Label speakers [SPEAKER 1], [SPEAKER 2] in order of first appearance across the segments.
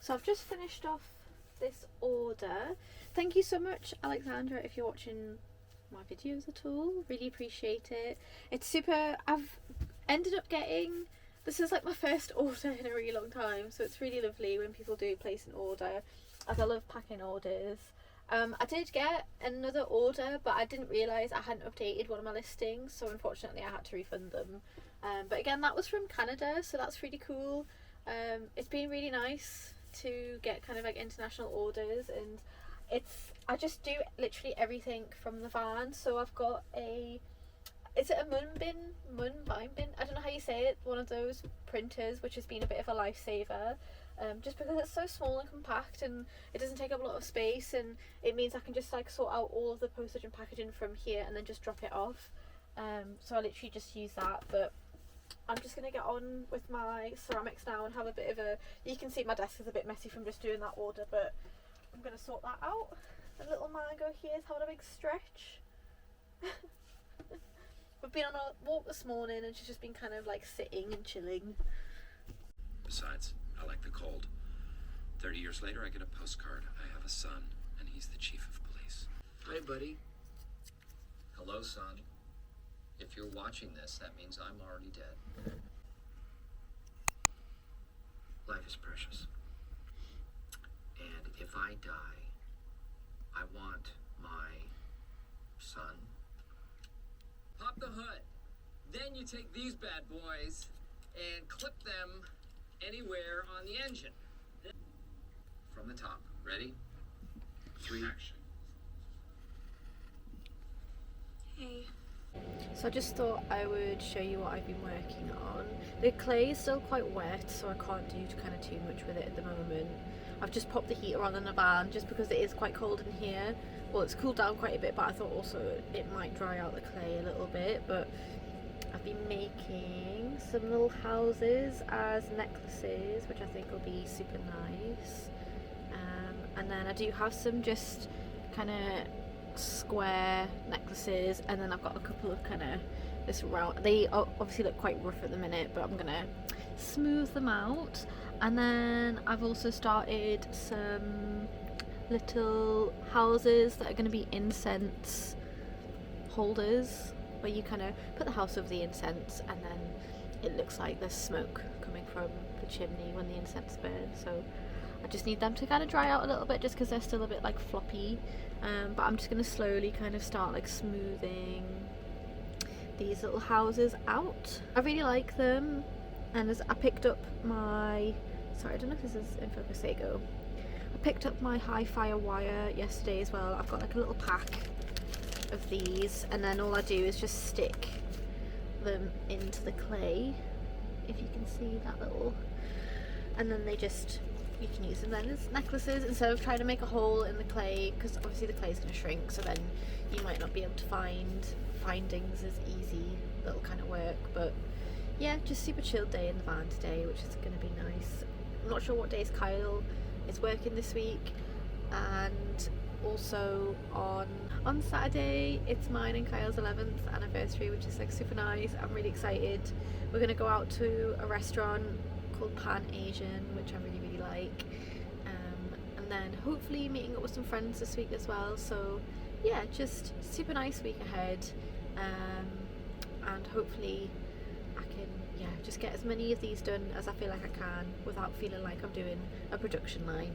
[SPEAKER 1] So I've just finished off this order. Thank you so much, Alexandra, if you're watching my videos at all. Really appreciate it. It's super. I've ended up getting, this is like my first order in a really long time, so it's really lovely when people do place an order, as I love packing orders. I did get another order, but I didn't realise I hadn't updated one of my listings, so unfortunately I had to refund them. But again, that was from Canada, so that's really cool. It's been really nice to get kind of like international orders, and I just do literally everything from the van. So I've got is it a mun vine bin? I don't know how you say it, one of those printers, which has been a bit of a lifesaver. Just because it's so small and compact and it doesn't take up a lot of space, and it means I can just like sort out all of the postage and packaging from here and then just drop it off. So I literally just use that. But I'm just going to get on with my ceramics now and have a bit of a, you can see my desk is a bit messy from just doing that order, but I'm going to sort that out. The little mango here is having a big stretch. We've been on a walk this morning and she's just been kind of like sitting and chilling.
[SPEAKER 2] Besides, I like the cold. 30 years later, I get a postcard. I have a son, and he's the chief of police.
[SPEAKER 3] Hi, buddy. Hello, son. If you're watching this, that means I'm already dead. Life is precious. And if I die, I want my son. Pop the hood. Then you take these bad boys and clip them anywhere on the engine. From the top. Ready? 3, action.
[SPEAKER 1] Hey. So I just thought I would show you what I've been working on. The clay is still quite wet, so I can't do kind of too much with it at the moment. I've just popped the heater on in the van just because it is quite cold in here. Well, it's cooled down quite a bit, but I thought also it might dry out the clay a little bit. But I've been making some little houses as necklaces, which I think will be super nice. And then I do have some just kind of square necklaces, and then I've got a couple of kind of this round. They obviously look quite rough at the minute, but I'm gonna smooth them out. And then I've also started some little houses that are going to be incense holders, where you kind of put the house over the incense and then it looks like there's smoke coming from the chimney when the incense burns. So I just need them to kind of dry out a little bit just because they're still a bit like floppy. But I'm just going to slowly kind of start like smoothing these little houses out. I really like them, and as I picked up my, sorry, I don't know if this is in focus, there you go. I picked up my high fire wire yesterday as well. I've got like a little pack of these, and then all I do is just stick them into the clay, if you can see that little, and then they just, you can use them then as necklaces instead of trying to make a hole in the clay, because obviously the clay is going to shrink, so then you might not be able to find findings as easy. That'll kind of work. But yeah, just super chilled day in the van today, which is going to be nice. I'm not sure what days Kyle is working this week, and also on Saturday it's mine and Kyle's 11th anniversary, which is like super nice. I'm really excited. We're going to go out to a restaurant called Pan Asian, which I really like, and then hopefully meeting up with some friends this week as well. So yeah, just super nice week ahead, and hopefully I can just get as many of these done as I feel like I can without feeling like I'm doing a production line.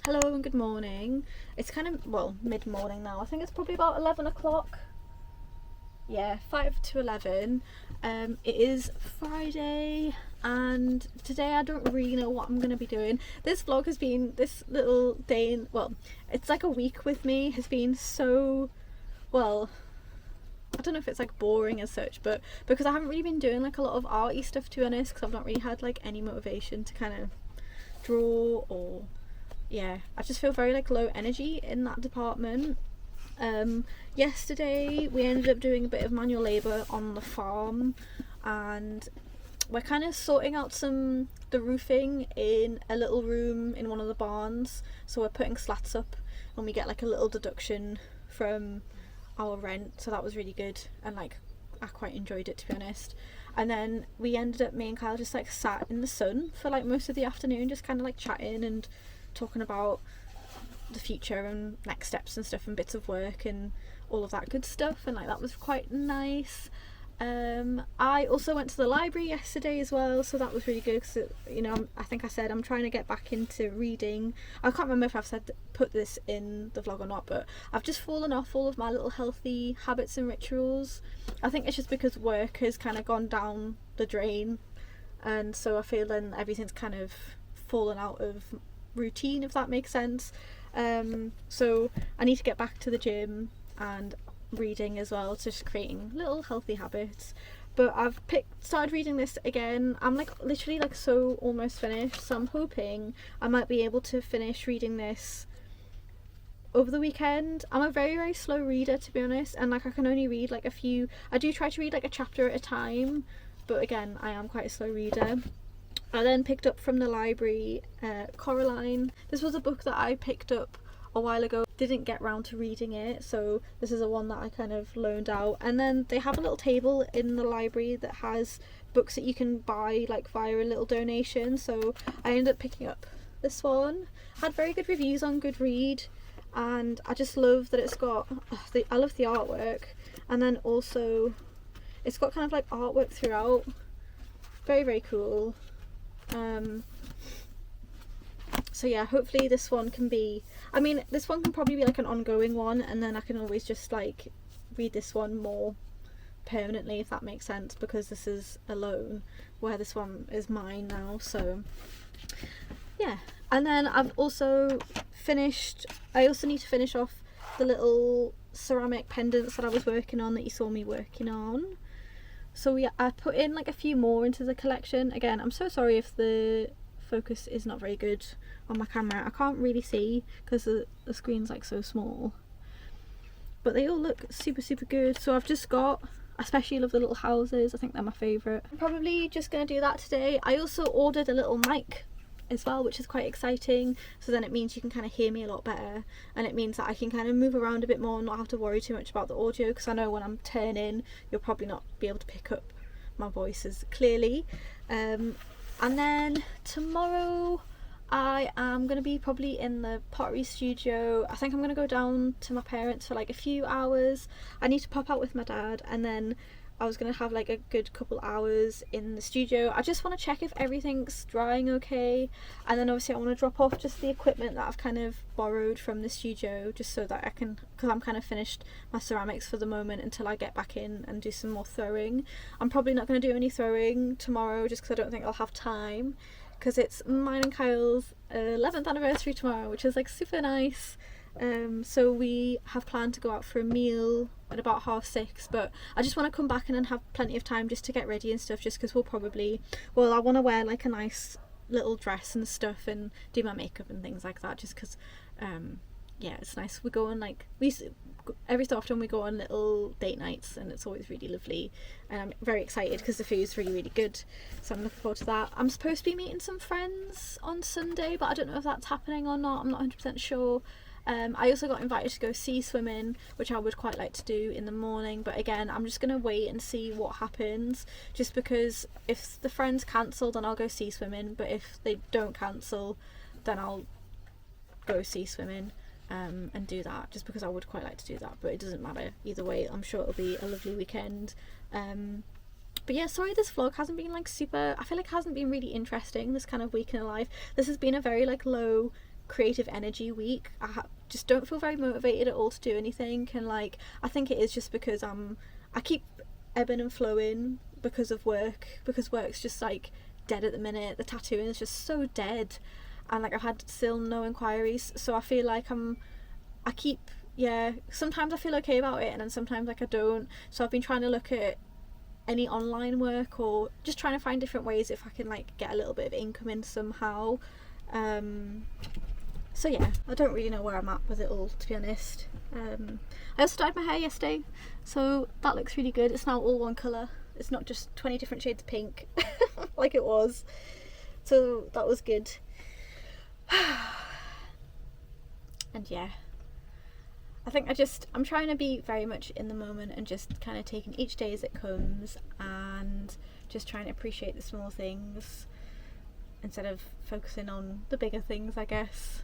[SPEAKER 1] Hello and good morning. It's kind of, well, mid-morning now. I think it's probably about 11 o'clock. Yeah, 5 to 11. It is Friday, and today I don't really know what I'm going to be doing. This vlog has been, this little day in, well, it's like a week with me, has been so, well, I don't know if it's like boring as such, but because I haven't really been doing like a lot of arty stuff, to be honest, because I've not really had like any motivation to kind of draw, or yeah, I just feel very like low energy in that department. Yesterday we ended up doing a bit of manual labour on the farm, and we're kind of sorting out the roofing in a little room in one of the barns, so we're putting slats up and we get like a little deduction from our rent, so that was really good, and like I quite enjoyed it, to be honest. And then we ended up, me and Kyle just like sat in the sun for like most of the afternoon, just kind of like chatting and talking about the future and next steps and stuff and bits of work and all of that good stuff, and like that was quite nice. I also went to the library yesterday as well, so that was really good because, you know, I think I said I'm trying to get back into reading. I can't remember if I've put this in the vlog or not, but I've just fallen off all of my little healthy habits and rituals. I think it's just because work has kind of gone down the drain, and so I feel then everything's kind of fallen out of routine, if that makes sense. So I need to get back to the gym and reading as well, just creating little healthy habits. But I've started reading this again. I'm like literally like so almost finished, so I'm hoping I might be able to finish reading this over the weekend. I'm a very, very slow reader, to be honest, and like I can only read like I do try to read like a chapter at a time, but again, I am quite a slow reader. I then picked up from the library Coraline. This was a book that I picked up a while ago, didn't get round to reading it, so this is a one that I kind of loaned out. And then they have a little table in the library that has books that you can buy like via a little donation, so I ended up picking up this one. Had very good reviews on Goodread, and I just love that it's got I love the artwork, and then also it's got kind of like artwork throughout. Very, very cool. So yeah, hopefully this one can be, I mean, this one can probably be like an ongoing one, and then I can always just like read this one more permanently, if that makes sense, because this is a loan where this one is mine now. So yeah, and then I've also finished, I also need to finish off the little ceramic pendants that I was working on, that you saw me working on. So yeah, I put in like a few more into the collection. Again, I'm so sorry if the focus is not very good on my camera. I can't really see because the screen's like so small, but they all look super, super good. So I've just got, I especially love the little houses. I think they're my favourite. I'm probably just going to do that today. I also ordered a little mic as well, which is quite exciting, so then it means you can kind of hear me a lot better, and it means that I can kind of move around a bit more and not have to worry too much about the audio, because I know when I'm turning you'll probably not be able to pick up my voice as clearly. And then tomorrow I am going to be probably in the pottery studio. I think I'm going to go down to my parents for like a few hours. I need to pop out with my dad, and then I was going to have like a good couple hours in the studio. I just want to check if everything's drying okay, and then obviously I want to drop off just the equipment that I've kind of borrowed from the studio, just so that I can, because I'm kind of finished my ceramics for the moment until I get back in and do some more throwing. I'm probably not going to do any throwing tomorrow just because I don't think I'll have time, because it's mine and Kyle's 11th anniversary tomorrow, which is like super nice. So we have planned to go out for a meal at about 6:30, but I just want to come back and then have plenty of time just to get ready and stuff, just because we'll probably, well, I want to wear like a nice little dress and stuff and do my makeup and things like that, just because yeah, it's nice. We go on like, every so often we go on little date nights, and it's always really lovely, and I'm very excited because the food's really, really good, so I'm looking forward to that. I'm supposed to be meeting some friends on Sunday, but I don't know if that's happening or not. I'm not 100% sure. I also got invited to go sea swimming, which I would quite like to do in the morning, but again, I'm just going to wait and see what happens, just because if the friends cancel then I'll go sea swimming, but if they don't cancel then I'll go sea swimming and do that, just because I would quite like to do that. But it doesn't matter either way, I'm sure it'll be a lovely weekend. But yeah, sorry this vlog hasn't been like super, I feel like it hasn't been really interesting this kind of week in a life. This has been a very like low creative energy week. I just don't feel very motivated at all to do anything, and like I think it is just because I keep ebbing and flowing because of work, because work's just like dead at the minute. The tattooing is just so dead, and like I've had still no inquiries, so I feel like sometimes I feel okay about it, and then sometimes like I don't. So I've been trying to look at any online work, or just trying to find different ways if I can like get a little bit of income in somehow. So yeah, I don't really know where I'm at with it all, to be honest. I also dyed my hair yesterday, so that looks really good. It's now all one colour, it's not just 20 different shades of pink like it was, so that was good. And yeah, I think I'm trying to be very much in the moment and just kind of taking each day as it comes, and just trying to appreciate the small things instead of focusing on the bigger things, I guess.